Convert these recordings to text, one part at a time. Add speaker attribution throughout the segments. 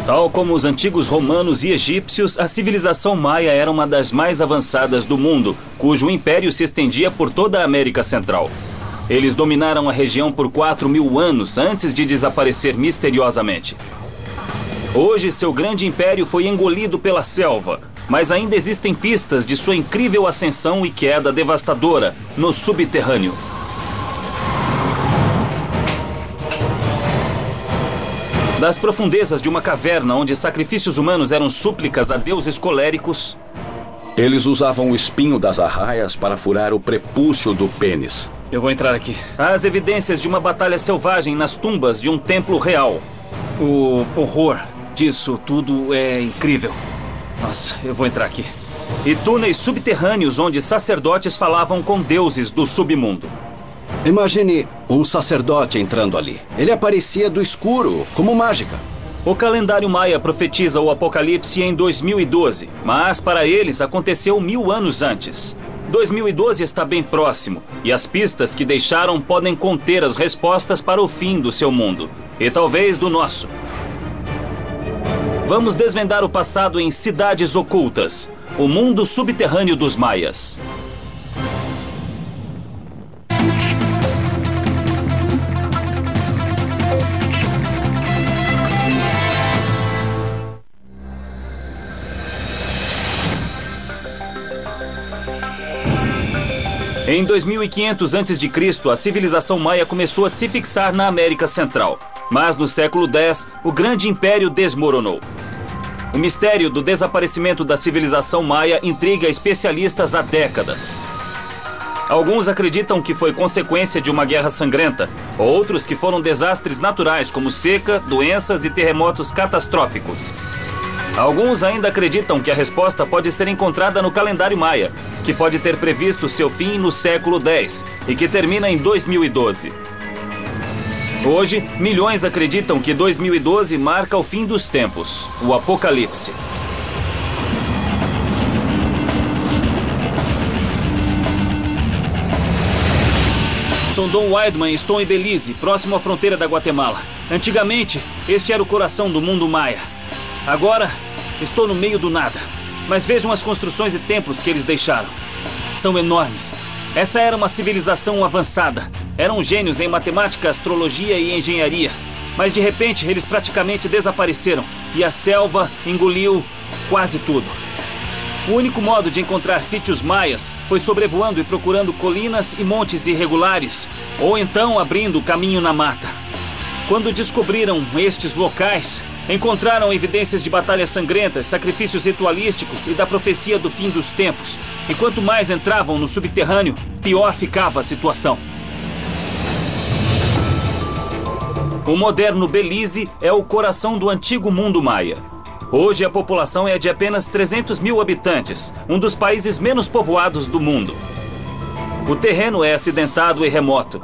Speaker 1: Tal como os antigos romanos e egípcios, a civilização maia era uma das mais avançadas do mundo, cujo império se estendia por toda a América Central. Eles dominaram a região por 4.000 anos antes de desaparecer misteriosamente. Hoje, seu grande império foi engolido pela selva, mas ainda existem pistas de sua incrível ascensão e queda devastadora no subterrâneo. Das profundezas de uma caverna onde sacrifícios humanos eram súplicas a deuses coléricos...
Speaker 2: Eles usavam o espinho das arraias para furar o prepúcio do pênis.
Speaker 1: Eu vou entrar aqui. Há as evidências de uma batalha selvagem nas tumbas de um templo real. O horror disso tudo é incrível. Nossa, eu vou entrar aqui. E túneis subterrâneos onde sacerdotes falavam com deuses do submundo.
Speaker 3: Imagine um sacerdote entrando ali. Ele aparecia do escuro, como mágica.
Speaker 1: O calendário maia profetiza o apocalipse em 2012, mas para eles aconteceu 1000 anos antes. 2012 está bem próximo, e as pistas que deixaram podem conter as respostas para o fim do seu mundo, e talvez do nosso. Vamos desvendar o passado em Cidades Ocultas, o mundo subterrâneo dos maias. Em 2500 a.C., a civilização maia começou a se fixar na América Central. Mas no século X, o grande império desmoronou. O mistério do desaparecimento da civilização maia intriga especialistas há décadas. Alguns acreditam que foi consequência de uma guerra sangrenta, outros que foram desastres naturais como seca, doenças e terremotos catastróficos. Alguns ainda acreditam que a resposta pode ser encontrada no calendário maia, que pode ter previsto seu fim no século X e que termina em 2012. Hoje, milhões acreditam que 2012 marca o fim dos tempos, o apocalipse. Sou Don Wildman e estou em Belize, próximo à fronteira da Guatemala. Antigamente, este era o coração do mundo maia. Agora, estou no meio do nada. Mas vejam as construções e templos que eles deixaram. São enormes. Essa era uma civilização avançada. Eram gênios em matemática, astrologia e engenharia. Mas de repente, eles praticamente desapareceram. E a selva engoliu quase tudo. O único modo de encontrar sítios maias foi sobrevoando e procurando colinas e montes irregulares. Ou então abrindo caminho na mata. Quando descobriram estes locais, encontraram evidências de batalhas sangrentas, sacrifícios ritualísticos e da profecia do fim dos tempos. E quanto mais entravam no subterrâneo, pior ficava a situação. O moderno Belize é o coração do antigo mundo maia. Hoje a população é de apenas 300 mil habitantes, um dos países menos povoados do mundo. O terreno é acidentado e remoto.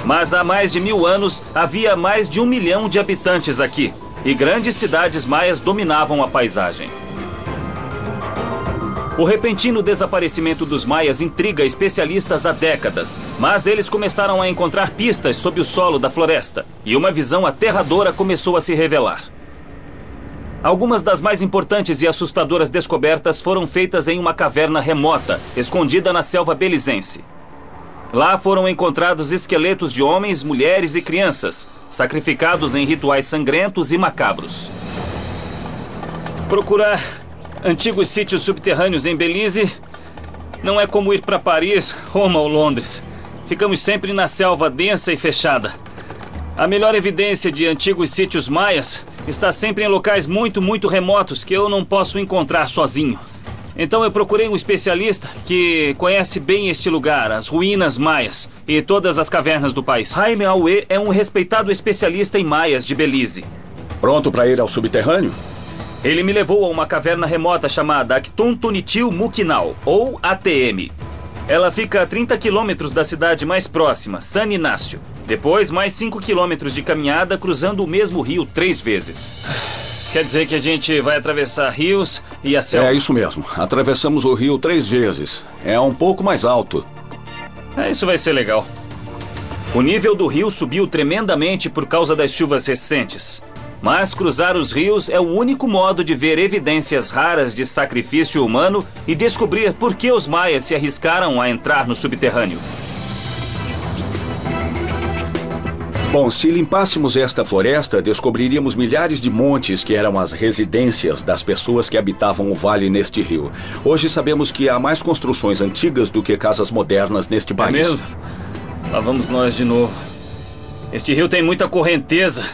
Speaker 1: Mas há mais de 1000 anos havia mais de 1 milhão de habitantes aqui. E grandes cidades maias dominavam a paisagem. O repentino desaparecimento dos maias intriga especialistas há décadas, mas eles começaram a encontrar pistas sob o solo da floresta, e uma visão aterradora começou a se revelar. Algumas das mais importantes e assustadoras descobertas foram feitas em uma caverna remota, escondida na selva belizense. Lá foram encontrados esqueletos de homens, mulheres e crianças, sacrificados em rituais sangrentos e macabros. Procurar antigos sítios subterrâneos em Belize não é como ir para Paris, Roma ou Londres. Ficamos sempre na selva densa e fechada. A melhor evidência de antigos sítios maias está sempre em locais muito remotos que eu não posso encontrar sozinho. Então eu procurei um especialista que conhece bem este lugar, as ruínas maias e todas as cavernas do país. Jaime Aue é um respeitado especialista em maias de Belize.
Speaker 2: Pronto para ir ao subterrâneo?
Speaker 1: Ele me levou a uma caverna remota chamada Actum Tunitil Mukinal, ou ATM. Ela fica a 30 quilômetros da cidade mais próxima, San Inácio. Depois, mais 5 quilômetros de caminhada cruzando o mesmo rio 3 vezes. Quer dizer que a gente vai atravessar rios e a selva?
Speaker 2: É isso mesmo. Atravessamos o rio 3 vezes. É um pouco mais alto.
Speaker 1: Isso vai ser legal. O nível do rio subiu tremendamente por causa das chuvas recentes. Mas cruzar os rios é o único modo de ver evidências raras de sacrifício humano e descobrir por que os maias se arriscaram a entrar no subterrâneo.
Speaker 2: Bom, se limpássemos esta floresta, descobriríamos milhares de montes que eram as residências das pessoas que habitavam o vale neste rio. Hoje sabemos que há mais construções antigas do que casas modernas neste país.
Speaker 1: É mesmo? Lá vamos nós de novo. Este rio tem muita correnteza.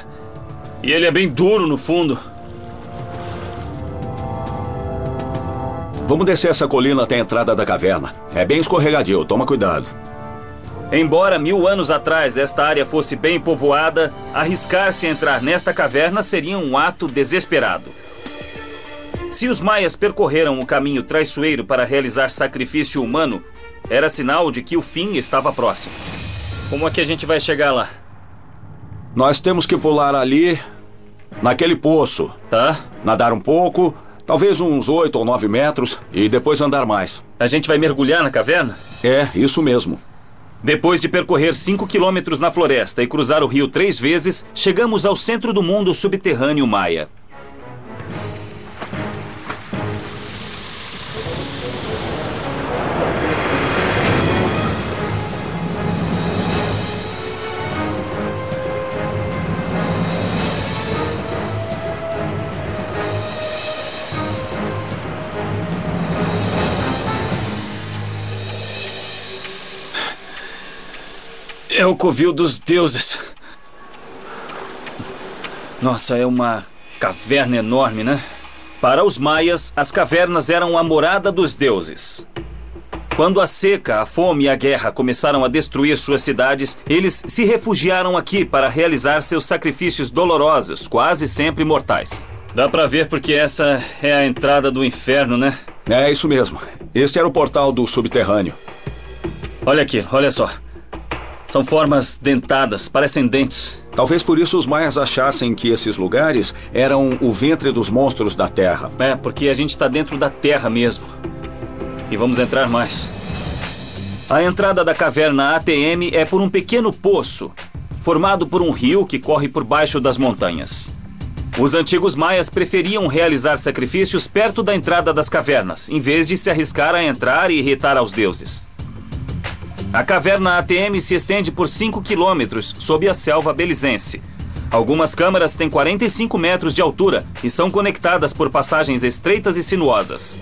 Speaker 1: E ele é bem duro no fundo.
Speaker 2: Vamos descer essa colina até a entrada da caverna. É bem escorregadio, toma cuidado.
Speaker 1: Embora 1000 anos atrás esta área fosse bem povoada, arriscar-se a entrar nesta caverna seria um ato desesperado. Se os maias percorreram o caminho traiçoeiro para realizar sacrifício humano, era sinal de que o fim estava próximo. Como é que a gente vai chegar lá?
Speaker 2: Nós temos que pular ali, naquele poço.
Speaker 1: Tá?
Speaker 2: Nadar um pouco, talvez uns 8 ou 9 metros, e depois andar mais.
Speaker 1: A gente vai mergulhar na caverna?
Speaker 2: É, isso mesmo.
Speaker 1: Depois de percorrer 5 quilômetros na floresta e cruzar o rio 3 vezes, chegamos ao centro do mundo subterrâneo maia. É o covil dos deuses. Nossa, é uma caverna enorme, né? Para os maias, as cavernas eram a morada dos deuses. Quando a seca, a fome e a guerra começaram a destruir suas cidades, eles se refugiaram aqui para realizar seus sacrifícios dolorosos, quase sempre mortais. Dá pra ver porque essa é a entrada do inferno, né?
Speaker 2: É isso mesmo. Este era o portal do subterrâneo.
Speaker 1: Olha aqui, olha só. São formas dentadas, parecem dentes.
Speaker 2: Talvez por isso os maias achassem que esses lugares eram o ventre dos monstros da Terra.
Speaker 1: É, porque a gente está dentro da Terra mesmo. E vamos entrar mais. A entrada da caverna ATM é por um pequeno poço, formado por um rio que corre por baixo das montanhas. Os antigos maias preferiam realizar sacrifícios perto da entrada das cavernas, em vez de se arriscar a entrar e irritar aos deuses. A caverna ATM se estende por 5 quilômetros sob a selva belizense. Algumas câmaras têm 45 metros de altura e são conectadas por passagens estreitas e sinuosas.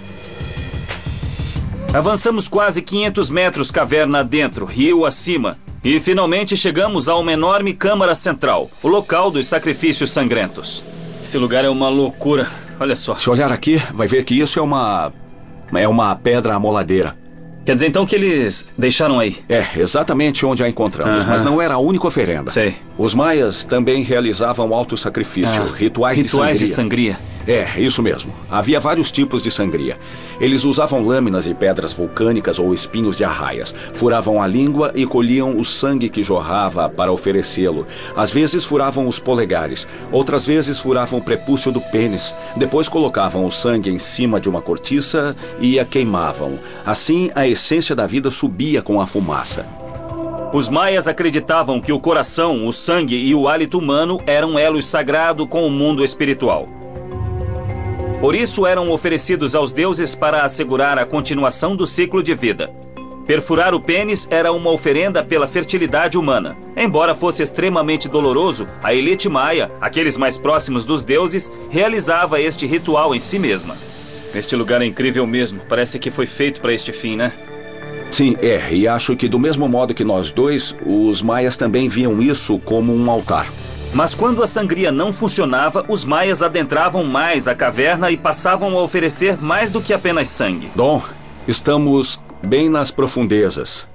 Speaker 1: Avançamos quase 500 metros caverna adentro, rio acima, e finalmente chegamos a uma enorme câmara central, o local dos sacrifícios sangrentos. Esse lugar é uma loucura, olha só.
Speaker 2: Se olhar aqui, vai ver que isso é uma pedra amoladeira.
Speaker 1: Quer dizer então que eles deixaram aí?
Speaker 2: É, exatamente onde a encontramos, mas não era a única oferenda.
Speaker 1: Sei.
Speaker 2: Os maias também realizavam auto-sacrifício, rituais
Speaker 1: de sangria.
Speaker 2: É, isso mesmo. Havia vários tipos de sangria. Eles usavam lâminas e pedras vulcânicas ou espinhos de arraias. Furavam a língua e colhiam o sangue que jorrava para oferecê-lo. Às vezes furavam os polegares. Outras vezes furavam o prepúcio do pênis. Depois colocavam o sangue em cima de uma cortiça e a queimavam. Assim, a essência da vida subia com a fumaça.
Speaker 1: Os maias acreditavam que o coração, o sangue e o hálito humano eram elos sagrados com o mundo espiritual. Por isso eram oferecidos aos deuses para assegurar a continuação do ciclo de vida. Perfurar o pênis era uma oferenda pela fertilidade humana. Embora fosse extremamente doloroso, a elite maia, aqueles mais próximos dos deuses, realizava este ritual em si mesma. Este lugar é incrível mesmo. Parece que foi feito para este fim, né?
Speaker 2: Sim, e acho que do mesmo modo que nós dois, os maias também viam isso como um altar.
Speaker 1: Mas quando a sangria não funcionava, os maias adentravam mais a caverna e passavam a oferecer mais do que apenas sangue.
Speaker 2: Dom, estamos bem nas profundezas.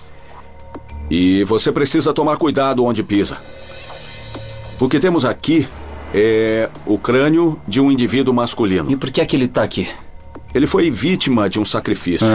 Speaker 2: E você precisa tomar cuidado onde pisa. O que temos aqui é o crânio de um indivíduo masculino.
Speaker 1: E por que é que ele está aqui?
Speaker 2: Ele foi vítima de um sacrifício.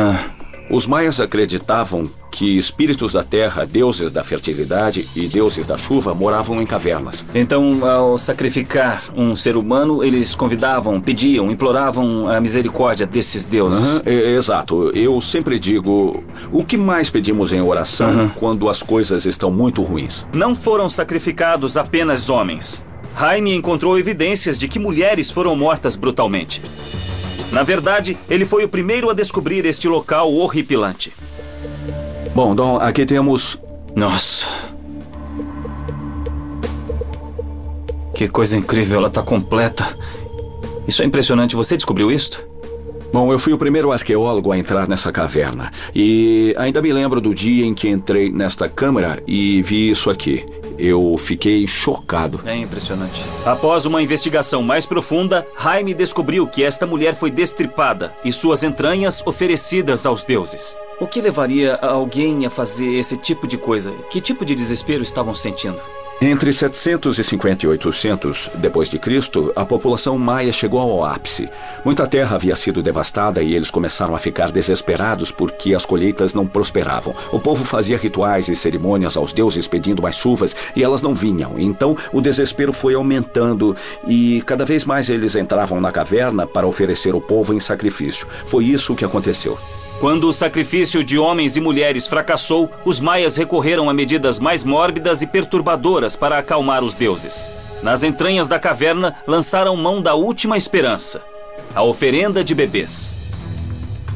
Speaker 2: Os maias acreditavam que espíritos da terra, deuses da fertilidade e deuses da chuva moravam em cavernas.
Speaker 1: Então, ao sacrificar um ser humano, eles convidavam, pediam, imploravam a misericórdia desses deuses.
Speaker 2: Exato. Eu sempre digo, o que mais pedimos em oração quando as coisas estão muito ruins?
Speaker 1: Não foram sacrificados apenas homens. Jaime encontrou evidências de que mulheres foram mortas brutalmente. Na verdade, ele foi o primeiro a descobrir este local horripilante.
Speaker 2: Bom, Dom, aqui temos...
Speaker 1: Nossa. Que coisa incrível, ela está completa. Isso é impressionante. Você descobriu isto?
Speaker 2: Bom, eu fui o primeiro arqueólogo a entrar nessa caverna. E ainda me lembro do dia em que entrei nesta câmara e vi isso aqui. Eu fiquei chocado.
Speaker 1: É impressionante. Após uma investigação mais profunda, Jaime descobriu que esta mulher foi destripada e suas entranhas oferecidas aos deuses. O que levaria alguém a fazer esse tipo de coisa? Que tipo de desespero estavam sentindo?
Speaker 2: Entre 750 e 800 depois de Cristo, a população maia chegou ao ápice. Muita terra havia sido devastada e eles começaram a ficar desesperados porque as colheitas não prosperavam. O povo fazia rituais e cerimônias aos deuses pedindo mais chuvas e elas não vinham. Então o desespero foi aumentando e cada vez mais eles entravam na caverna para oferecer o povo em sacrifício. Foi isso que aconteceu.
Speaker 1: Quando o sacrifício de homens e mulheres fracassou, os maias recorreram a medidas mais mórbidas e perturbadoras para acalmar os deuses. Nas entranhas da caverna, lançaram mão da última esperança, a oferenda de bebês.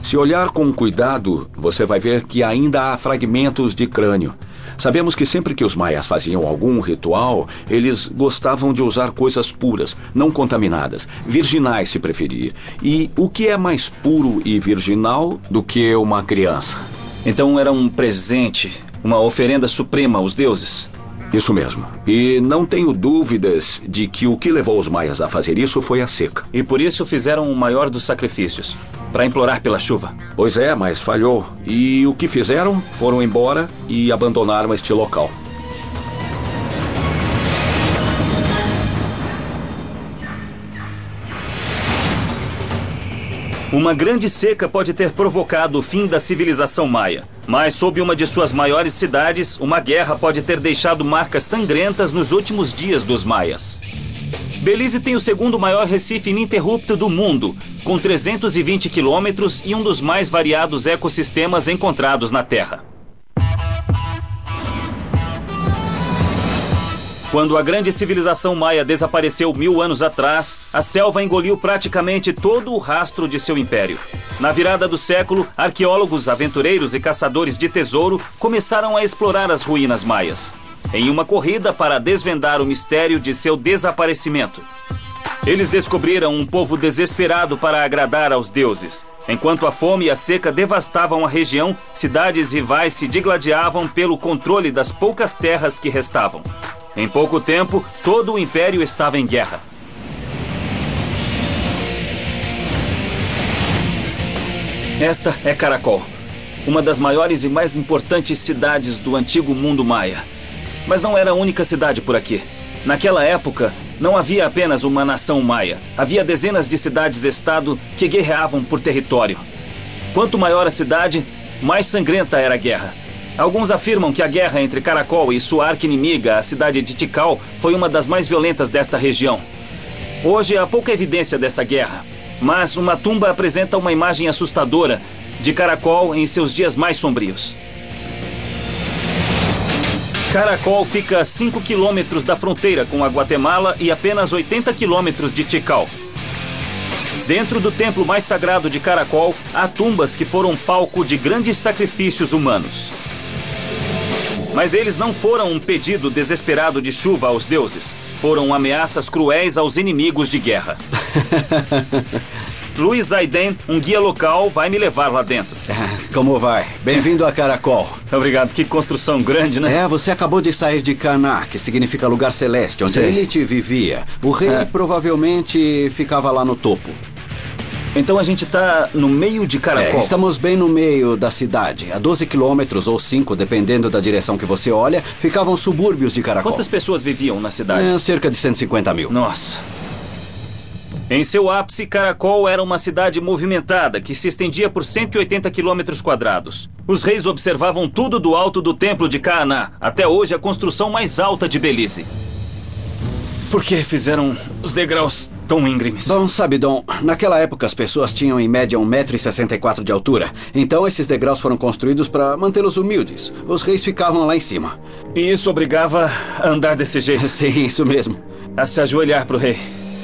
Speaker 2: Se olhar com cuidado, você vai ver que ainda há fragmentos de crânio. Sabemos que sempre que os maias faziam algum ritual, eles gostavam de usar coisas puras, não contaminadas, virginais se preferir. E o que é mais puro e virginal do que uma criança?
Speaker 1: Então era um presente, uma oferenda suprema aos deuses?
Speaker 2: Isso mesmo. E não tenho dúvidas de que o que levou os maias a fazer isso foi a seca.
Speaker 1: E por isso fizeram o maior dos sacrifícios, para implorar pela chuva.
Speaker 2: Pois é, mas falhou. E o que fizeram? Foram embora e abandonaram este local.
Speaker 1: Uma grande seca pode ter provocado o fim da civilização maia. Mas sob uma de suas maiores cidades, uma guerra pode ter deixado marcas sangrentas nos últimos dias dos maias. Belize tem o segundo maior recife ininterrupto do mundo, com 320 quilômetros e um dos mais variados ecossistemas encontrados na Terra. Quando a grande civilização maia desapareceu 1000 anos atrás, a selva engoliu praticamente todo o rastro de seu império. Na virada do século, arqueólogos, aventureiros e caçadores de tesouro começaram a explorar as ruínas maias, em uma corrida para desvendar o mistério de seu desaparecimento. Eles descobriram um povo desesperado para agradar aos deuses. Enquanto a fome e a seca devastavam a região, cidades rivais se digladiavam pelo controle das poucas terras que restavam. Em pouco tempo, todo o império estava em guerra. Esta é Caracol, uma das maiores e mais importantes cidades do antigo mundo maia. Mas não era a única cidade por aqui. Naquela época, não havia apenas uma nação maia. Havia dezenas de cidades-estado que guerreavam por território. Quanto maior a cidade, mais sangrenta era a guerra. Alguns afirmam que a guerra entre Caracol e sua arqui-inimiga, a cidade de Tikal, foi uma das mais violentas desta região. Hoje há pouca evidência dessa guerra, mas uma tumba apresenta uma imagem assustadora de Caracol em seus dias mais sombrios. Caracol fica a 5 quilômetros da fronteira com a Guatemala e apenas 80 quilômetros de Tikal. Dentro do templo mais sagrado de Caracol, há tumbas que foram palco de grandes sacrifícios humanos. Mas eles não foram um pedido desesperado de chuva aos deuses. Foram ameaças cruéis aos inimigos de guerra. Luiz Aiden, um guia local, vai me levar lá dentro.
Speaker 3: Como vai? Bem-vindo a Caracol.
Speaker 1: Obrigado. Que construção grande, né?
Speaker 3: Você acabou de sair de Cana, que significa lugar celeste, onde Lilith vivia. O rei provavelmente ficava lá no topo.
Speaker 1: Então a gente tá no meio de Caracol.
Speaker 3: Estamos bem no meio da cidade. A 12 quilômetros ou 5, dependendo da direção que você olha, ficavam subúrbios de Caracol.
Speaker 1: Quantas pessoas viviam na cidade?
Speaker 3: Cerca de 150 mil.
Speaker 1: Nossa. Em seu ápice, Caracol era uma cidade movimentada que se estendia por 180 quilômetros quadrados. Os reis observavam tudo do alto do templo de Caaná, até hoje a construção mais alta de Belize. Por que fizeram os degraus tão íngremes?
Speaker 3: Bom, sabe, Dom, naquela época as pessoas tinham em média 1,64 m de altura. Então esses degraus foram construídos para mantê-los humildes. Os reis ficavam lá em cima.
Speaker 1: E isso obrigava a andar desse jeito?
Speaker 3: Sim, isso mesmo.
Speaker 1: a se ajoelhar para o rei.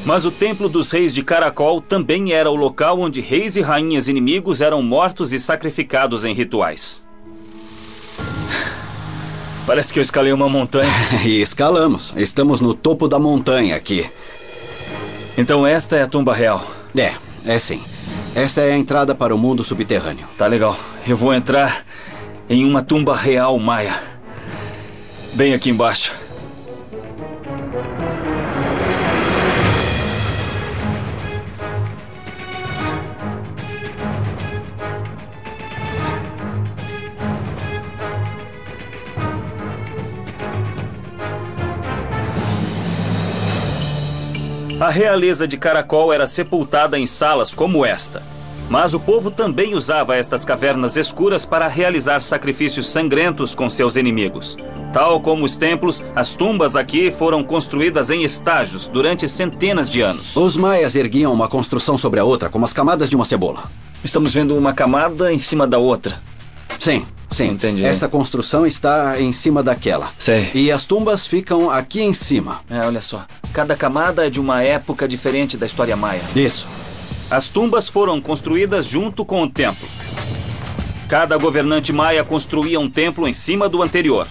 Speaker 1: Mas o Templo dos Reis de Caracol também era o local onde reis e rainhas inimigos eram mortos e sacrificados em rituais. Parece que eu escalei uma montanha.
Speaker 3: E escalamos. Estamos no topo da montanha aqui.
Speaker 1: Então esta é a tumba real.
Speaker 3: É sim. Esta é a entrada para o mundo subterrâneo.
Speaker 1: Tá legal. Eu vou entrar em uma tumba real maia. Bem aqui embaixo. A realeza de Caracol era sepultada em salas como esta. Mas o povo também usava estas cavernas escuras para realizar sacrifícios sangrentos com seus inimigos. Tal como os templos, as tumbas aqui foram construídas em estágios durante centenas de anos.
Speaker 3: Os maias erguiam uma construção sobre a outra, como as camadas de uma cebola.
Speaker 1: Estamos vendo uma camada em cima da outra.
Speaker 3: Sim.
Speaker 1: Entendi.
Speaker 3: Essa construção está em cima daquela.
Speaker 1: Sei.
Speaker 3: E as tumbas ficam aqui em cima.
Speaker 1: Olha só. Cada camada é de uma época diferente da história maia.
Speaker 3: Isso.
Speaker 1: As tumbas foram construídas junto com o templo. Cada governante maia construía um templo em cima do anterior.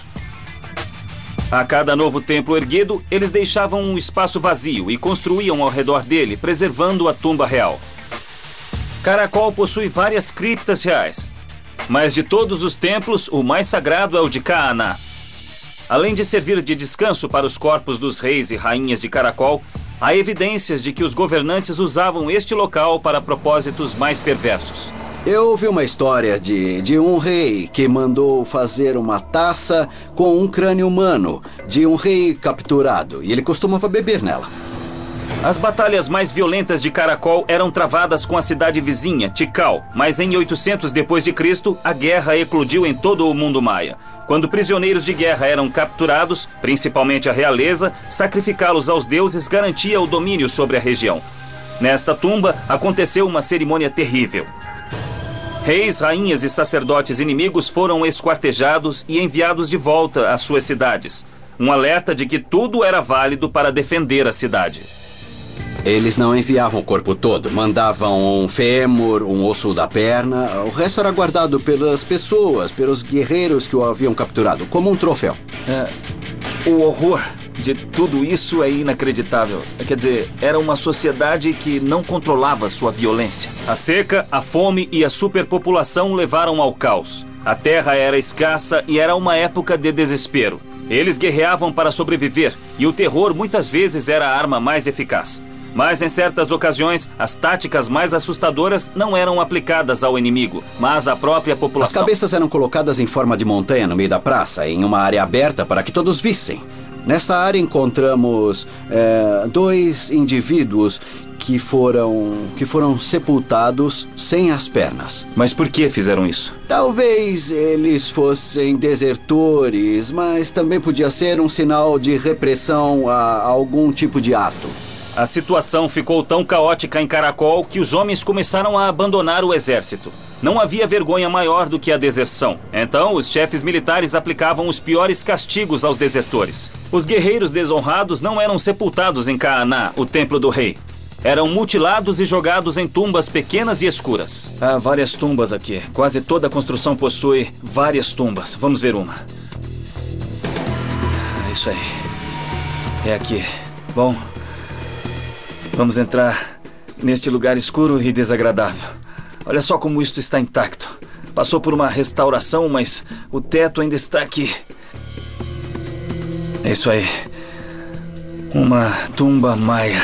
Speaker 1: A cada novo templo erguido, eles deixavam um espaço vazio e construíam ao redor dele, preservando a tumba real. Caracol possui várias criptas reais. Mas de todos os templos, o mais sagrado é o de Kaaná. Além de servir de descanso para os corpos dos reis e rainhas de Caracol, há evidências de que os governantes usavam este local para propósitos mais perversos.
Speaker 3: Eu ouvi uma história de um rei que mandou fazer uma taça com um crânio humano de um rei capturado, e ele costumava beber nela.
Speaker 1: As batalhas mais violentas de Caracol eram travadas com a cidade vizinha, Tikal, mas em 800 d.C., a guerra eclodiu em todo o mundo maia. Quando prisioneiros de guerra eram capturados, principalmente a realeza, sacrificá-los aos deuses garantia o domínio sobre a região. Nesta tumba, aconteceu uma cerimônia terrível. Reis, rainhas e sacerdotes inimigos foram esquartejados e enviados de volta às suas cidades. Um alerta de que tudo era válido para defender a cidade.
Speaker 3: Eles não enviavam o corpo todo, mandavam um fêmur, um osso da perna. O resto era guardado pelas pessoas, pelos guerreiros que o haviam capturado, como um troféu.
Speaker 1: O horror de tudo isso é inacreditável. Quer dizer, era uma sociedade que não controlava sua violência. A seca, a fome e a superpopulação levaram ao caos. A terra era escassa e era uma época de desespero. Eles guerreavam para sobreviver e o terror muitas vezes era a arma mais eficaz. Mas em certas ocasiões, as táticas mais assustadoras não eram aplicadas ao inimigo, mas à própria população.
Speaker 3: As cabeças eram colocadas em forma de montanha no meio da praça, em uma área aberta para que todos vissem. Nessa área encontramos 2 indivíduos que foram sepultados sem as pernas.
Speaker 1: Mas por que fizeram isso?
Speaker 3: Talvez eles fossem desertores, mas também podia ser um sinal de repressão a algum tipo de ato.
Speaker 1: A situação ficou tão caótica em Caracol que os homens começaram a abandonar o exército. Não havia vergonha maior do que a deserção. Então, os chefes militares aplicavam os piores castigos aos desertores. Os guerreiros desonrados não eram sepultados em Kaaná, o templo do rei. Eram mutilados e jogados em tumbas pequenas e escuras. Há várias tumbas aqui. Quase toda a construção possui várias tumbas. Vamos ver uma. Isso aí. É aqui. Bom, vamos entrar neste lugar escuro e desagradável. Olha só como isto está intacto. Passou por uma restauração, mas o teto ainda está aqui. É isso aí. Uma tumba maia.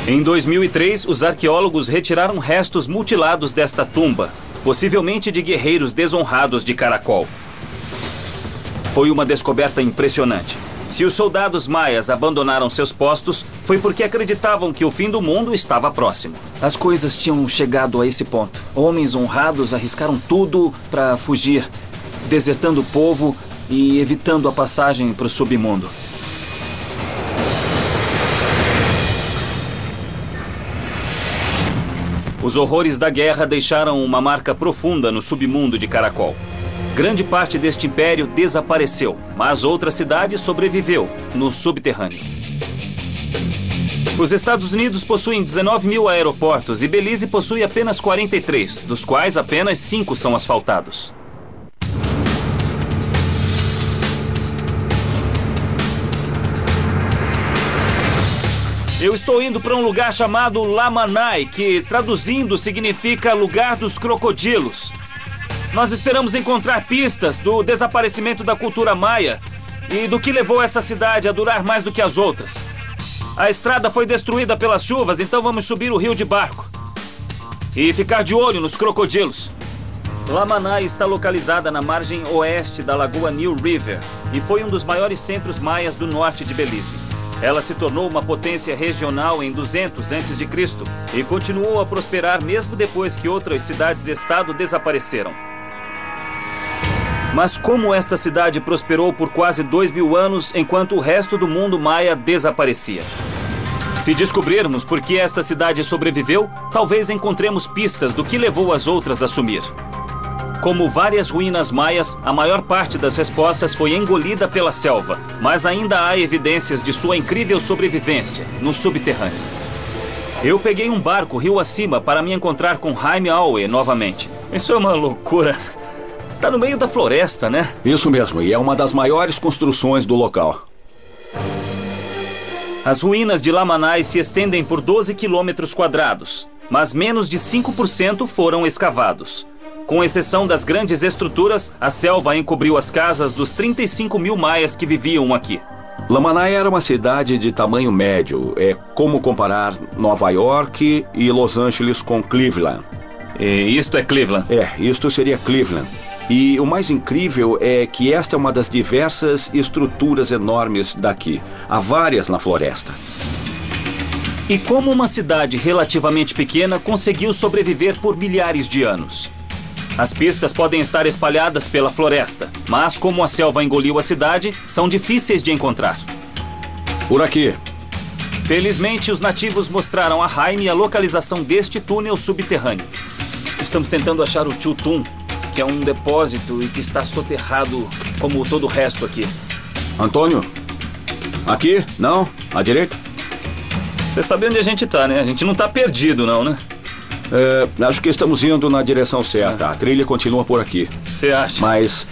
Speaker 1: Em 2003, os arqueólogos retiraram restos mutilados desta tumba, possivelmente de guerreiros desonrados de Caracol. Foi uma descoberta impressionante. Se os soldados maias abandonaram seus postos, foi porque acreditavam que o fim do mundo estava próximo. As coisas tinham chegado a esse ponto. Homens honrados arriscaram tudo para fugir, desertando o povo e evitando a passagem para o submundo. Os horrores da guerra deixaram uma marca profunda no submundo de Caracol. Grande parte deste império desapareceu, mas outra cidade sobreviveu, no subterrâneo. Os Estados Unidos possuem 19 mil aeroportos e Belize possui apenas 43, dos quais apenas 5 são asfaltados. Eu estou indo para um lugar chamado Lamanai, que traduzindo significa lugar dos crocodilos. Nós esperamos encontrar pistas do desaparecimento da cultura maia e do que levou essa cidade a durar mais do que as outras. A estrada foi destruída pelas chuvas, então vamos subir o rio de barco e ficar de olho nos crocodilos. Lamanai está localizada na margem oeste da Lagoa New River e foi um dos maiores centros maias do norte de Belize. Ela se tornou uma potência regional em 200 a.C. e continuou a prosperar mesmo depois que outras cidades-estado desapareceram. Mas como esta cidade prosperou por quase 2.000 anos enquanto o resto do mundo maia desaparecia? Se descobrirmos por que esta cidade sobreviveu, talvez encontremos pistas do que levou as outras a sumir. Como várias ruínas maias, a maior parte das respostas foi engolida pela selva, mas ainda há evidências de sua incrível sobrevivência no subterrâneo. Eu peguei um barco rio acima para me encontrar com Jaime Aue novamente. Isso é uma loucura. Tá no meio da floresta, né?
Speaker 2: Isso mesmo, e é uma das maiores construções do local.
Speaker 1: As ruínas de Lamanai se estendem por 12 quilômetros quadrados, mas menos de 5% foram escavados. Com exceção das grandes estruturas, a selva encobriu as casas dos 35 mil maias que viviam aqui.
Speaker 2: Lamanai era uma cidade de tamanho médio. É como comparar Nova York e Los Angeles com Cleveland.
Speaker 1: E isto é Cleveland?
Speaker 2: Isto seria Cleveland. E o mais incrível é que esta é uma das diversas estruturas enormes daqui. Há várias na floresta.
Speaker 1: E como uma cidade relativamente pequena conseguiu sobreviver por milhares de anos? As pistas podem estar espalhadas pela floresta, mas como a selva engoliu a cidade, são difíceis de encontrar.
Speaker 2: Por aqui.
Speaker 1: Felizmente, os nativos mostraram a Jaime a localização deste túnel subterrâneo. Estamos tentando achar o Chultun, que é um depósito e que está soterrado como todo o resto aqui.
Speaker 2: Antônio? Aqui? Não? À direita?
Speaker 1: Você sabe onde a gente tá, né? A gente não tá perdido, não, né?
Speaker 2: Acho que estamos indo na direção certa. A trilha continua por aqui.
Speaker 1: Você acha?
Speaker 2: Mas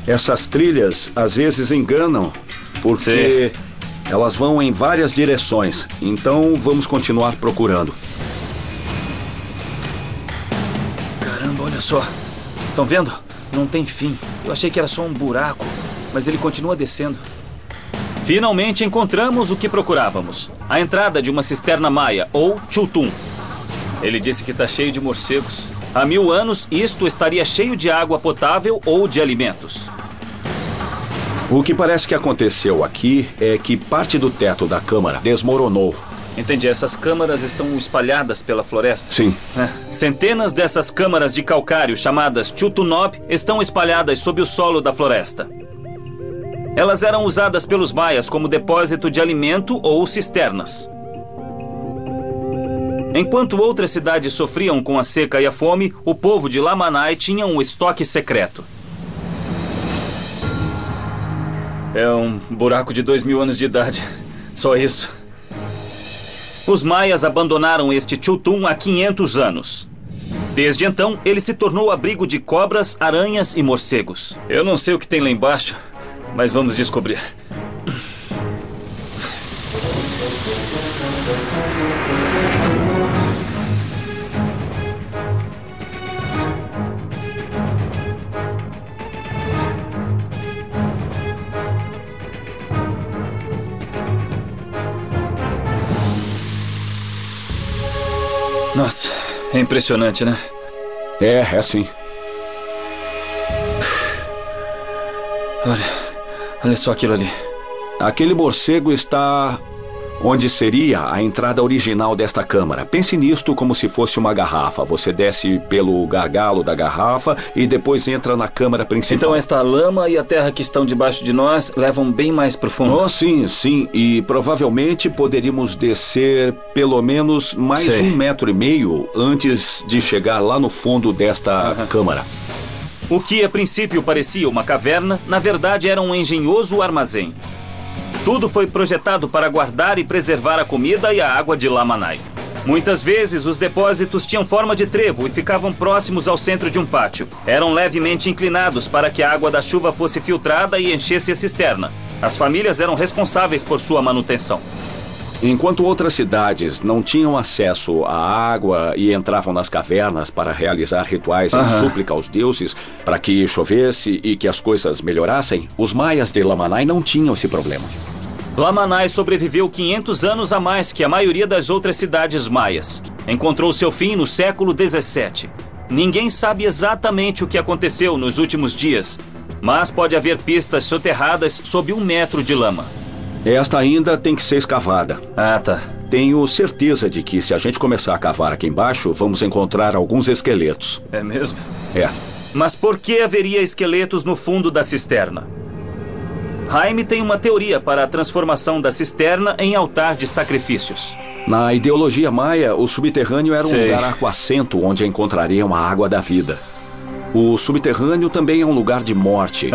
Speaker 2: essas trilhas às vezes enganam, porque elas vão em várias direções. Então vamos continuar procurando.
Speaker 1: Caramba, olha só. Estão vendo? Não tem fim. Eu achei que era só um buraco, mas ele continua descendo. Finalmente encontramos o que procurávamos. A entrada de uma cisterna maia, ou Chultun. Ele disse que está cheio de morcegos. Há 1000 anos, isto estaria cheio de água potável ou de alimentos.
Speaker 2: O que parece que aconteceu aqui é que parte do teto da câmara desmoronou.
Speaker 1: Entendi. Essas câmaras estão espalhadas pela floresta?
Speaker 2: Sim.
Speaker 1: Centenas dessas câmaras de calcário, chamadas Chultunop, estão espalhadas sob o solo da floresta. Elas eram usadas pelos maias como depósito de alimento ou cisternas. Enquanto outras cidades sofriam com a seca e a fome, o povo de Lamanai tinha um estoque secreto. É um buraco de 2000 anos de idade. Só isso. Os maias abandonaram este Chultun há 500 anos. Desde então, ele se tornou abrigo de cobras, aranhas e morcegos. Eu não sei o que tem lá embaixo, mas vamos descobrir. Nossa, é impressionante, né?
Speaker 2: É sim.
Speaker 1: Olha só aquilo ali.
Speaker 2: Aquele morcego está onde seria a entrada original desta câmara. Pense nisto como se fosse uma garrafa. Você desce pelo gargalo da garrafa e depois entra na câmara principal.
Speaker 1: Então esta lama e a terra que estão debaixo de nós levam bem mais profundo.
Speaker 2: Oh, sim. E provavelmente poderíamos descer pelo menos mais 1,5 metros antes de chegar lá no fundo desta câmara.
Speaker 1: O que a princípio parecia uma caverna, na verdade era um engenhoso armazém. Tudo foi projetado para guardar e preservar a comida e a água de Lamanai. Muitas vezes, os depósitos tinham forma de trevo e ficavam próximos ao centro de um pátio. Eram levemente inclinados para que a água da chuva fosse filtrada e enchesse a cisterna. As famílias eram responsáveis por sua manutenção.
Speaker 2: Enquanto outras cidades não tinham acesso à água e entravam nas cavernas para realizar rituais em súplica aos deuses para que chovesse e que as coisas melhorassem, os maias de Lamanai não tinham esse problema.
Speaker 1: Lamanai sobreviveu 500 anos a mais que a maioria das outras cidades maias. Encontrou seu fim no século 17. Ninguém sabe exatamente o que aconteceu nos últimos dias, mas pode haver pistas soterradas sob 1 metro de lama.
Speaker 2: Esta ainda tem que ser escavada.
Speaker 1: Ah, tá.
Speaker 2: Tenho certeza de que se a gente começar a cavar aqui embaixo, vamos encontrar alguns esqueletos.
Speaker 1: É mesmo?
Speaker 2: É.
Speaker 1: Mas por que haveria esqueletos no fundo da cisterna? Jaime tem uma teoria para a transformação da cisterna em altar de sacrifícios.
Speaker 2: Na ideologia maia, o subterrâneo era um lugar aquacento onde encontrariam a água da vida. O subterrâneo também é um lugar de morte.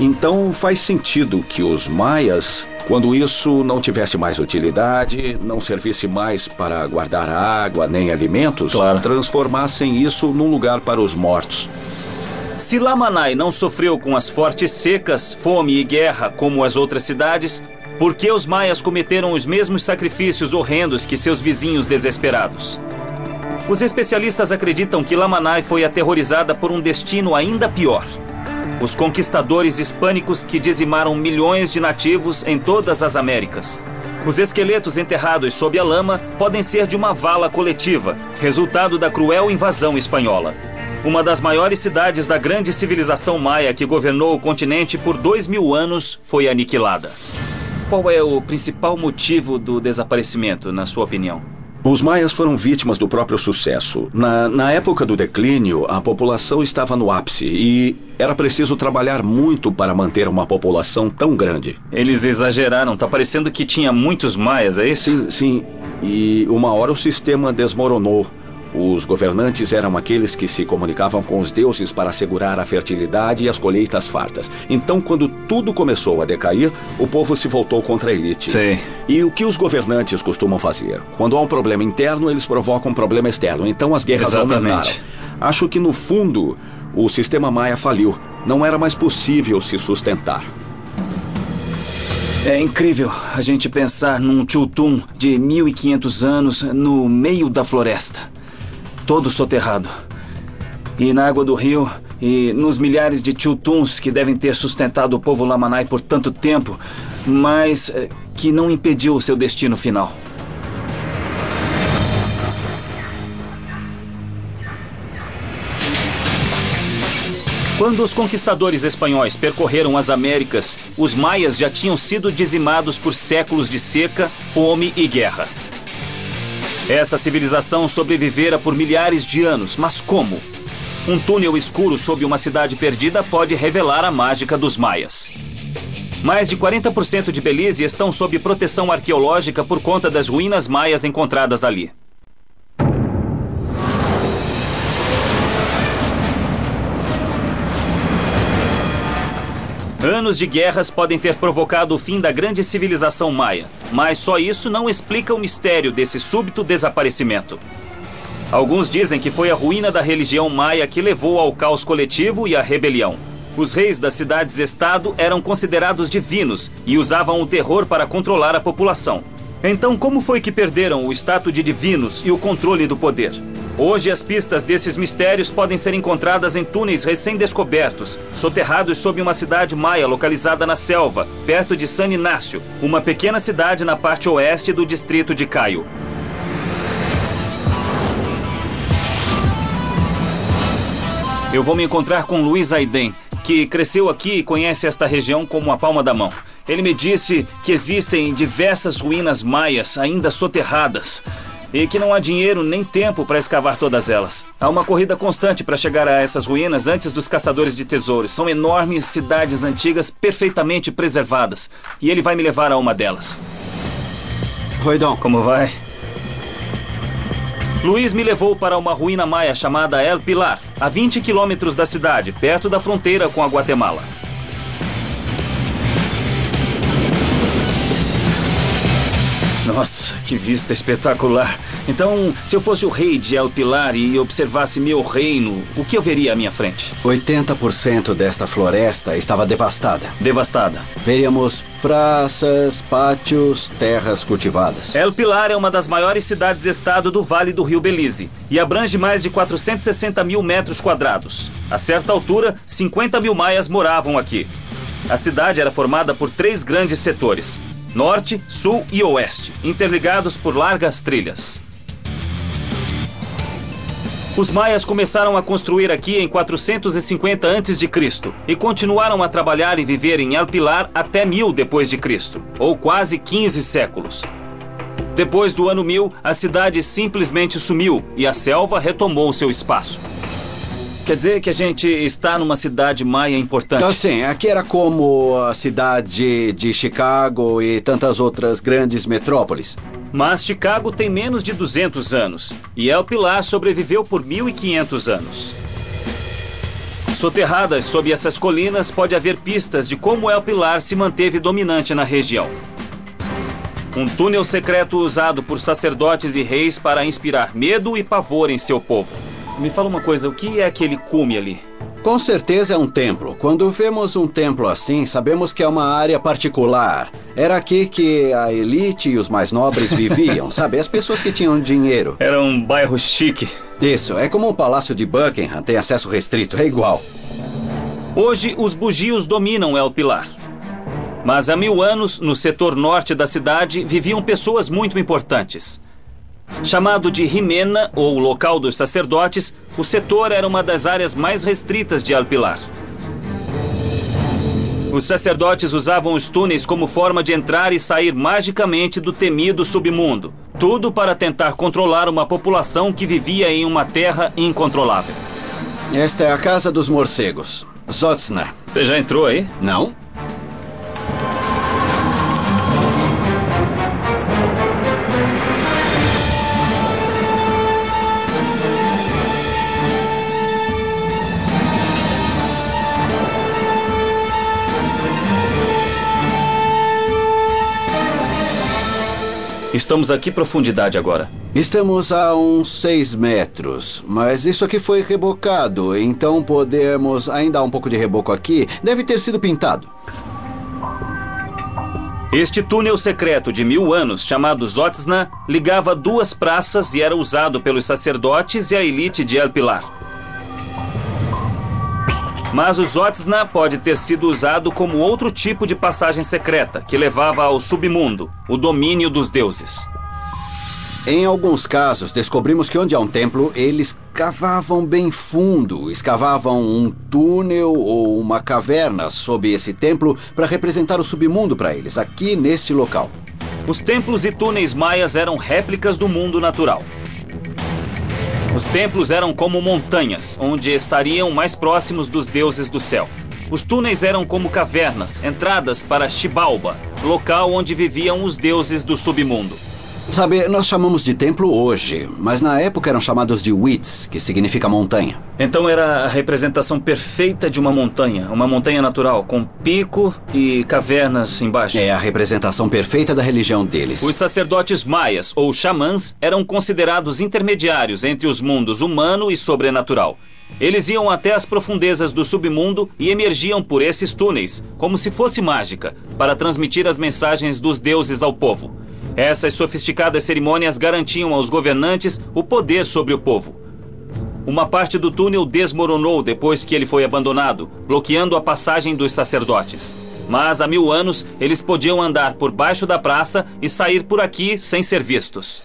Speaker 2: Então faz sentido que os maias, quando isso não tivesse mais utilidade, não servisse mais para guardar água nem alimentos, transformassem isso num lugar para os mortos.
Speaker 1: Se Lamanai não sofreu com as fortes secas, fome e guerra como as outras cidades, por que os maias cometeram os mesmos sacrifícios horrendos que seus vizinhos desesperados? Os especialistas acreditam que Lamanai foi aterrorizada por um destino ainda pior. Os conquistadores hispânicos que dizimaram milhões de nativos em todas as Américas. Os esqueletos enterrados sob a lama podem ser de uma vala coletiva, resultado da cruel invasão espanhola. Uma das maiores cidades da grande civilização maia que governou o continente por 2000 anos foi aniquilada. Qual é o principal motivo do desaparecimento, na sua opinião?
Speaker 2: Os maias foram vítimas do próprio sucesso. Na época do declínio, a população estava no ápice e era preciso trabalhar muito para manter uma população tão grande.
Speaker 1: Eles exageraram. Tá parecendo que tinha muitos maias, é isso?
Speaker 2: Sim. E uma hora o sistema desmoronou. Os governantes eram aqueles que se comunicavam com os deuses para assegurar a fertilidade e as colheitas fartas. Então, quando tudo começou a decair, o povo se voltou contra a elite.
Speaker 1: Sim.
Speaker 2: E o que os governantes costumam fazer? Quando há um problema interno, eles provocam um problema externo. Então, as guerras aumentaram. Acho que, no fundo, o sistema maia faliu. Não era mais possível se sustentar.
Speaker 1: É incrível a gente pensar num Chultún de 1500 anos no meio da floresta. Todo soterrado. E na água do rio, e nos milhares de Chultuns que devem ter sustentado o povo Lamanai por tanto tempo, mas que não impediu o seu destino final. Quando os conquistadores espanhóis percorreram as Américas, os maias já tinham sido dizimados por séculos de seca, fome e guerra. Essa civilização sobrevivera por milhares de anos, mas como? Um túnel escuro sob uma cidade perdida pode revelar a mágica dos maias. Mais de 40% de Belize estão sob proteção arqueológica por conta das ruínas maias encontradas ali. Anos de guerras podem ter provocado o fim da grande civilização maia, mas só isso não explica o mistério desse súbito desaparecimento. Alguns dizem que foi a ruína da religião maia que levou ao caos coletivo e à rebelião. Os reis das cidades-estado eram considerados divinos e usavam o terror para controlar a população. Então, como foi que perderam o status de divinos e o controle do poder? Hoje, as pistas desses mistérios podem ser encontradas em túneis recém-descobertos, soterrados sob uma cidade maia localizada na selva, perto de San Inácio, uma pequena cidade na parte oeste do distrito de Caio. Eu vou me encontrar com Luiz Aiden, que cresceu aqui e conhece esta região como a palma da mão. Ele me disse que existem diversas ruínas maias ainda soterradas e que não há dinheiro nem tempo para escavar todas elas. Há uma corrida constante para chegar a essas ruínas antes dos caçadores de tesouros. São enormes cidades antigas perfeitamente preservadas e ele vai me levar a uma delas.
Speaker 3: Oi, Dom.
Speaker 1: Como vai? Luiz me levou para uma ruína maia chamada El Pilar, a 20 quilômetros da cidade, perto da fronteira com a Guatemala. Nossa, que vista espetacular. Então, se eu fosse o rei de El Pilar e observasse meu reino, o que eu veria à minha frente?
Speaker 3: 80% desta floresta estava devastada.
Speaker 1: Devastada.
Speaker 3: Veríamos praças, pátios, terras cultivadas.
Speaker 1: El Pilar é uma das maiores cidades-estado do Vale do Rio Belize e abrange mais de 460 mil metros quadrados. A certa altura, 50 mil maias moravam aqui. A cidade era formada por 3 grandes setores: norte, sul e oeste, interligados por largas trilhas. Os maias começaram a construir aqui em 450 a.C. e continuaram a trabalhar e viver em El Pilar até 1000 d.C., ou quase 15 séculos. Depois do ano 1000, a cidade simplesmente sumiu e a selva retomou seu espaço. Quer dizer que a gente está numa cidade maia importante?
Speaker 3: Então, sim, aqui era como a cidade de Chicago e tantas outras grandes metrópoles.
Speaker 1: Mas Chicago tem menos de 200 anos e El Pilar sobreviveu por 1500 anos. Soterradas sob essas colinas, pode haver pistas de como El Pilar se manteve dominante na região. Um túnel secreto usado por sacerdotes e reis para inspirar medo e pavor em seu povo. Me fala uma coisa, o que é aquele cume ali?
Speaker 3: Com certeza é um templo. Quando vemos um templo assim, sabemos que é uma área particular. Era aqui que a elite e os mais nobres viviam, sabe? As pessoas que tinham dinheiro.
Speaker 1: Era um bairro chique.
Speaker 3: Isso, é como o Palácio de Buckingham, tem acesso restrito, é igual.
Speaker 1: Hoje, os bugios dominam El Pilar. Mas há 1000 anos, no setor norte da cidade, viviam pessoas muito importantes. Chamado de Jimena, ou local dos sacerdotes, o setor era uma das áreas mais restritas de El Pilar. Os sacerdotes usavam os túneis como forma de entrar e sair magicamente do temido submundo. Tudo para tentar controlar uma população que vivia em uma terra incontrolável.
Speaker 3: Esta é a casa dos morcegos, Zotzna.
Speaker 1: Você já entrou aí?
Speaker 3: Não?
Speaker 1: Estamos a que profundidade agora?
Speaker 3: Estamos a uns 6 metros, mas isso aqui foi rebocado, então podemos... Ainda há um pouco de reboco aqui, deve ter sido pintado.
Speaker 1: Este túnel secreto de 1000 anos, chamado Zotzna, ligava 2 praças e era usado pelos sacerdotes e a elite de El Pilar. Mas o Zotzna pode ter sido usado como outro tipo de passagem secreta, que levava ao submundo, o domínio dos deuses.
Speaker 3: Em alguns casos, descobrimos que onde há um templo, eles cavavam bem fundo, escavavam um túnel ou uma caverna sob esse templo para representar o submundo para eles, aqui neste local.
Speaker 1: Os templos e túneis maias eram réplicas do mundo natural. Os templos eram como montanhas, onde estariam mais próximos dos deuses do céu. Os túneis eram como cavernas, entradas para Xibalba, local onde viviam os deuses do submundo.
Speaker 3: Sabe, nós chamamos de templo hoje, mas na época eram chamados de Wits, que significa montanha.
Speaker 1: Então era a representação perfeita de uma montanha natural, com pico e cavernas embaixo.
Speaker 3: É a representação perfeita da religião deles.
Speaker 1: Os sacerdotes maias, ou xamãs, eram considerados intermediários entre os mundos humano e sobrenatural. Eles iam até as profundezas do submundo e emergiam por esses túneis, como se fosse mágica, para transmitir as mensagens dos deuses ao povo. Essas sofisticadas cerimônias garantiam aos governantes o poder sobre o povo. Uma parte do túnel desmoronou depois que ele foi abandonado, bloqueando a passagem dos sacerdotes. Mas há 1000 anos, eles podiam andar por baixo da praça e sair por aqui sem ser vistos.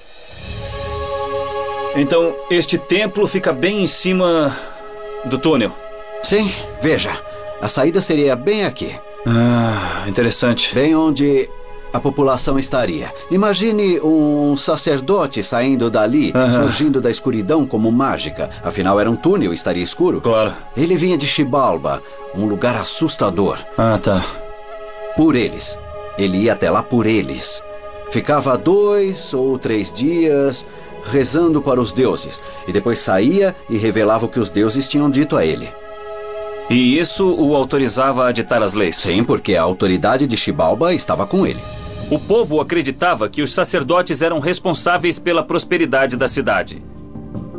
Speaker 1: Então, este templo fica bem em cima do túnel.
Speaker 3: Sim, veja, a saída seria bem aqui.
Speaker 1: Ah, interessante.
Speaker 3: Bem onde a população estaria. Imagine um sacerdote saindo dali, surgindo da escuridão como mágica. Afinal, era um túnel, estaria escuro.
Speaker 1: Claro.
Speaker 3: Ele vinha de Xibalba, um lugar assustador.
Speaker 1: Ah, tá.
Speaker 3: Por eles. Ele ia até lá por eles. Ficava 2 ou 3 dias, rezando para os deuses, e depois saía e revelava o que os deuses tinham dito a ele.
Speaker 1: E isso o autorizava a ditar as leis?
Speaker 3: Sim, porque a autoridade de Xibalba estava com ele.
Speaker 1: O povo acreditava que os sacerdotes eram responsáveis pela prosperidade da cidade.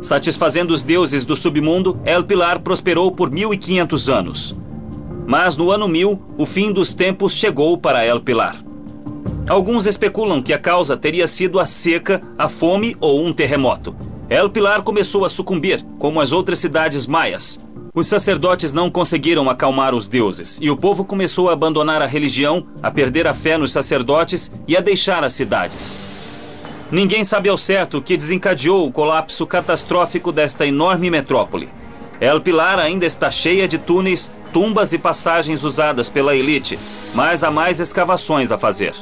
Speaker 1: Satisfazendo os deuses do submundo, El Pilar prosperou por 1500 anos. Mas no ano 1000, o fim dos tempos chegou para El Pilar. Alguns especulam que a causa teria sido a seca, a fome ou um terremoto. El Pilar começou a sucumbir, como as outras cidades maias. Os sacerdotes não conseguiram acalmar os deuses, e o povo começou a abandonar a religião, a perder a fé nos sacerdotes e a deixar as cidades. Ninguém sabe ao certo o que desencadeou o colapso catastrófico desta enorme metrópole. El Pilar ainda está cheia de túneis, tumbas e passagens usadas pela elite, mas há mais escavações a fazer.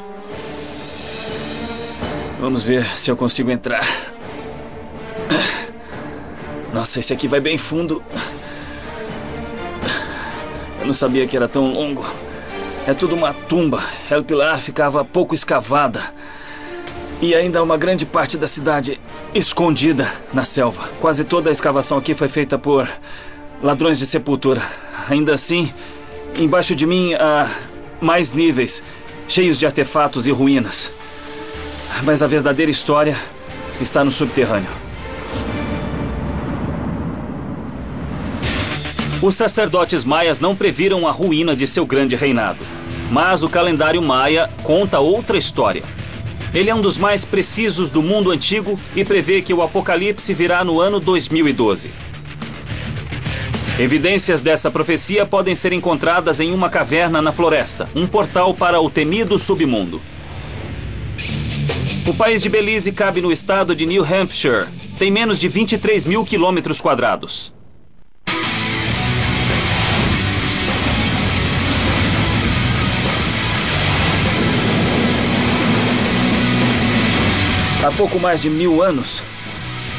Speaker 1: Vamos ver se eu consigo entrar. Nossa, esse aqui vai bem fundo. Eu não sabia que era tão longo. É tudo uma tumba. El Pilar ficava pouco escavada. E ainda há uma grande parte da cidade escondida na selva. Quase toda a escavação aqui foi feita por ladrões de sepultura. Ainda assim, embaixo de mim há mais níveis, cheios de artefatos e ruínas. Mas a verdadeira história está no subterrâneo. Os sacerdotes maias não previram a ruína de seu grande reinado. Mas o calendário maia conta outra história. Ele é um dos mais precisos do mundo antigo e prevê que o apocalipse virá no ano 2012. Evidências dessa profecia podem ser encontradas em uma caverna na floresta, um portal para o temido submundo. O país de Belize cabe no estado de New Hampshire. Tem menos de 23 mil quilômetros quadrados. Há pouco mais de 1000 anos,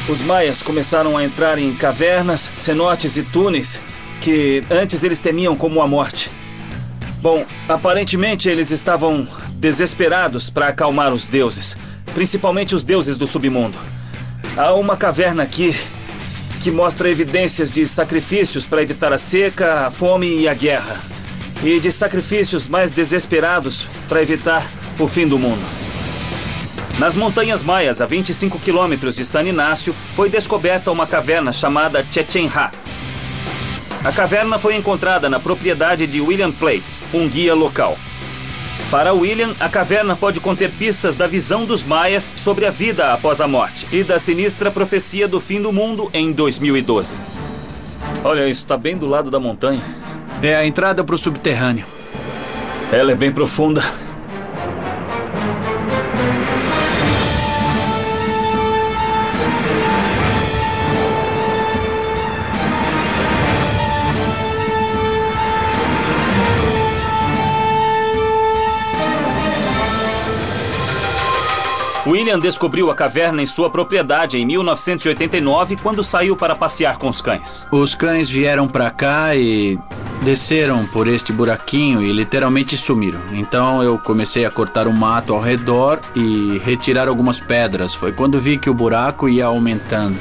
Speaker 1: os maias começaram a entrar em cavernas, cenotes e túneis que antes eles temiam como a morte. Bom, aparentemente eles estavam desesperados para acalmar os deuses, principalmente os deuses do submundo. Há uma caverna aqui que mostra evidências de sacrifícios para evitar a seca, a fome e a guerra. E de sacrifícios mais desesperados para evitar o fim do mundo. Nas montanhas maias, a 25 quilômetros de San Inácio, foi descoberta uma caverna chamada Chichén Itzá. A caverna foi encontrada na propriedade de William Place, um guia local. Para William, a caverna pode conter pistas da visão dos maias sobre a vida após a morte e da sinistra profecia do fim do mundo em 2012. Olha, isso está bem do lado da montanha.
Speaker 4: É a entrada para o subterrâneo.
Speaker 1: Ela é bem profunda. William descobriu a caverna em sua propriedade em 1989, quando saiu para passear com os cães.
Speaker 4: Os cães vieram para cá e desceram por este buraquinho e literalmente sumiram. Então eu comecei a cortar o mato ao redor e retirar algumas pedras. Foi quando vi que o buraco ia aumentando.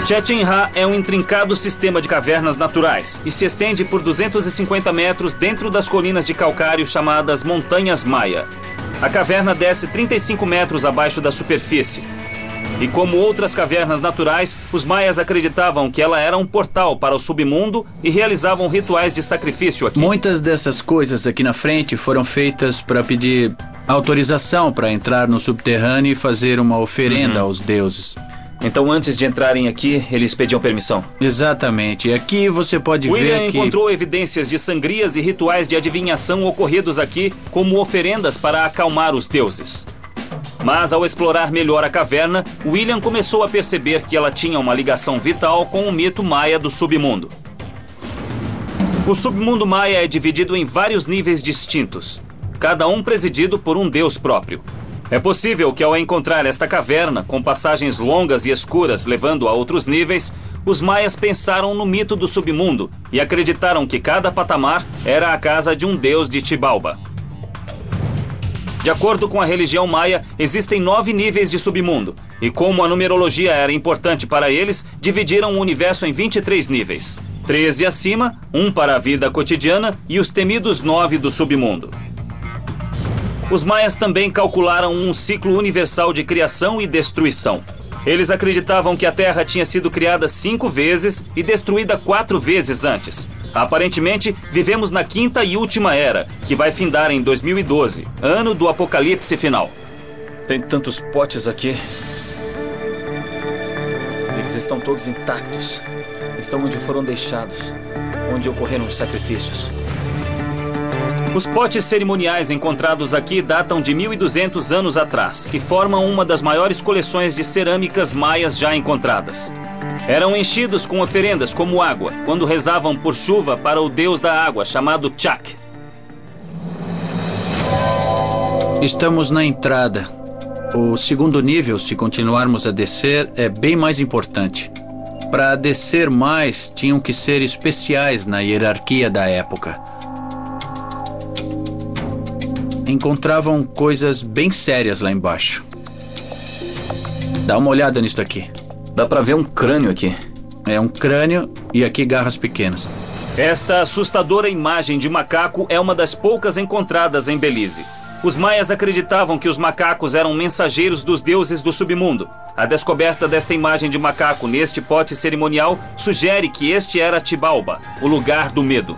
Speaker 1: Chichén Itzá é um intrincado sistema de cavernas naturais e se estende por 250 metros dentro das colinas de calcário chamadas Montanhas Maia. A caverna desce 35 metros abaixo da superfície. E como outras cavernas naturais, os maias acreditavam que ela era um portal para o submundo e realizavam rituais de sacrifício aqui.
Speaker 4: Muitas dessas coisas aqui na frente foram feitas para pedir autorização para entrar no subterrâneo e fazer uma oferenda aos deuses.
Speaker 1: Então, antes de entrarem aqui, eles pediam permissão.
Speaker 4: Exatamente. Aqui você pode
Speaker 1: William
Speaker 4: ver que...
Speaker 1: encontrou evidências de sangrias e rituais de adivinhação ocorridos aqui como oferendas para acalmar os deuses. Mas, ao explorar melhor a caverna, William começou a perceber que ela tinha uma ligação vital com o mito maia do submundo. O submundo maia é dividido em vários níveis distintos, cada um presidido por um deus próprio. É possível que ao encontrar esta caverna, com passagens longas e escuras levando a outros níveis, os maias pensaram no mito do submundo e acreditaram que cada patamar era a casa de um deus de Xibalba. De acordo com a religião maia, existem 9 níveis de submundo. E como a numerologia era importante para eles, dividiram o universo em 23 níveis. 13 acima, 1 para a vida cotidiana e os temidos 9 do submundo. Os maias também calcularam um ciclo universal de criação e destruição. Eles acreditavam que a Terra tinha sido criada 5 vezes e destruída 4 vezes antes. Aparentemente, vivemos na 5ª e última era, que vai findar em 2012, ano do apocalipse final. Tem tantos potes aqui. Eles estão todos intactos. Estão onde foram deixados, onde ocorreram os sacrifícios. Os potes cerimoniais encontrados aqui datam de 1.200 anos atrás e formam uma das maiores coleções de cerâmicas maias já encontradas. Eram enchidos com oferendas como água, quando rezavam por chuva para o deus da água, chamado Chak.
Speaker 4: Estamos na entrada. O segundo nível, se continuarmos a descer, é bem mais importante. Para descer mais, tinham que ser especiais na hierarquia da época. Encontravam coisas bem sérias lá embaixo. Dá uma olhada nisso aqui.
Speaker 1: Dá pra ver um crânio aqui.
Speaker 4: É um crânio e aqui garras pequenas.
Speaker 1: Esta assustadora imagem de macaco é uma das poucas encontradas em Belize. Os maias acreditavam que os macacos eram mensageiros dos deuses do submundo. A descoberta desta imagem de macaco neste pote cerimonial sugere que este era Xibalba, o lugar do medo.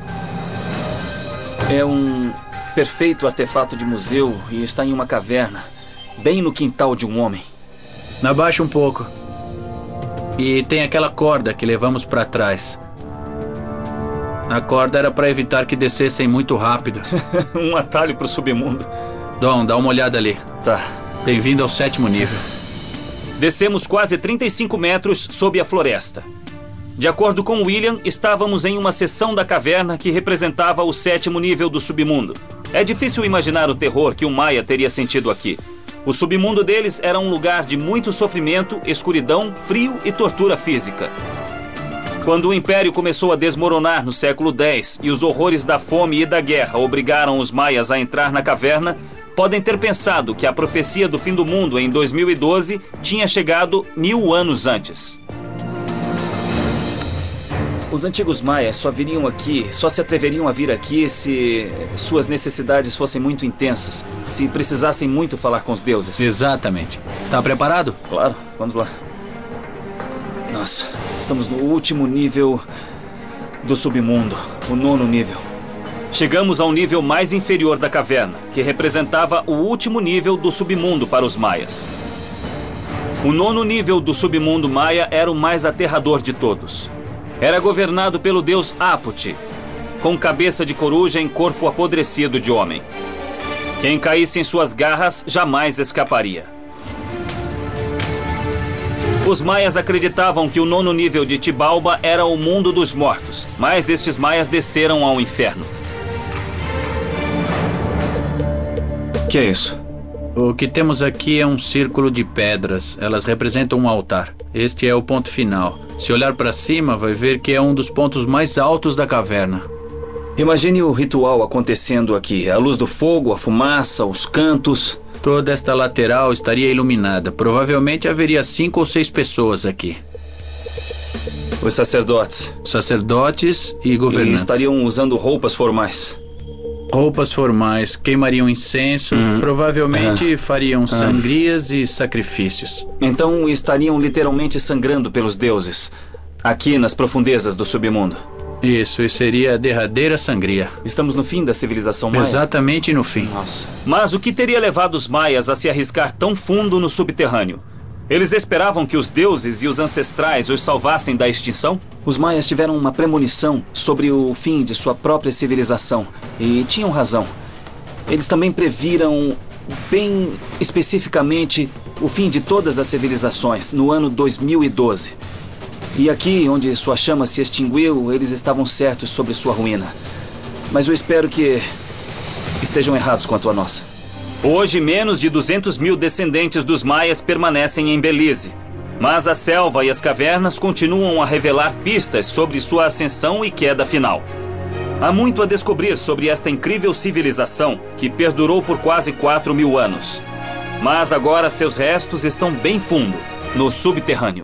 Speaker 1: É um perfeito artefato de museu e está em uma caverna, bem no quintal de um homem.
Speaker 4: Abaixa um pouco. E tem aquela corda que levamos para trás. A corda era para evitar que descessem muito rápido.
Speaker 1: Um atalho para o submundo.
Speaker 4: Dom, dá uma olhada ali.
Speaker 1: Tá.
Speaker 4: Bem-vindo ao 7º nível.
Speaker 1: Descemos quase 35 metros sob a floresta. De acordo com William, estávamos em uma seção da caverna que representava o 7º nível do submundo. É difícil imaginar o terror que um maia teria sentido aqui. O submundo deles era um lugar de muito sofrimento, escuridão, frio e tortura física. Quando o Império começou a desmoronar no século X e os horrores da fome e da guerra obrigaram os maias a entrar na caverna, podem ter pensado que a profecia do fim do mundo em 2012 tinha chegado 1000 anos antes. Os antigos maias só se atreveriam a vir aqui se suas necessidades fossem muito intensas, se precisassem muito falar com os deuses.
Speaker 4: Exatamente. Tá preparado?
Speaker 1: Claro, vamos lá. Nossa, estamos no último nível do submundo, o 9º nível. Chegamos ao nível mais inferior da caverna, que representava o último nível do submundo para os maias. O 9º nível do submundo maia era o mais aterrador de todos. Era governado pelo deus Aput, com cabeça de coruja em corpo apodrecido de homem. Quem caísse em suas garras jamais escaparia. Os maias acreditavam que o 9º nível de Xibalba era o mundo dos mortos, mas estes maias desceram ao inferno. O que é isso?
Speaker 4: O que temos aqui é um círculo de pedras. Elas representam um altar. Este é o ponto final. Se olhar para cima, vai ver que é um dos pontos mais altos da caverna.
Speaker 1: Imagine o ritual acontecendo aqui. A luz do fogo, a fumaça, os cantos.
Speaker 4: Toda esta lateral estaria iluminada. Provavelmente haveria 5 ou 6 pessoas aqui.
Speaker 1: Os sacerdotes.
Speaker 4: Sacerdotes e governantes.
Speaker 1: E estariam usando roupas formais.
Speaker 4: Roupas formais, queimariam incenso, provavelmente fariam sangrias e sacrifícios.
Speaker 1: Então estariam literalmente sangrando pelos deuses, aqui nas profundezas do submundo.
Speaker 4: Isso, e seria a derradeira sangria.
Speaker 1: Estamos no fim da civilização maia?
Speaker 4: Exatamente no fim.
Speaker 1: Nossa. Mas o que teria levado os maias a se arriscar tão fundo no subterrâneo? Eles esperavam que os deuses e os ancestrais os salvassem da extinção? Os maias tiveram uma premonição sobre o fim de sua própria civilização e tinham razão. Eles também previram, bem especificamente, o fim de todas as civilizações no ano 2012. E aqui, onde sua chama se extinguiu, eles estavam certos sobre sua ruína. Mas eu espero que estejam errados quanto a nossa. Hoje, menos de 200 mil descendentes dos maias permanecem em Belize. Mas a selva e as cavernas continuam a revelar pistas sobre sua ascensão e queda final. Há muito a descobrir sobre esta incrível civilização que perdurou por quase 4.000 anos. Mas agora seus restos estão bem fundo, no subterrâneo.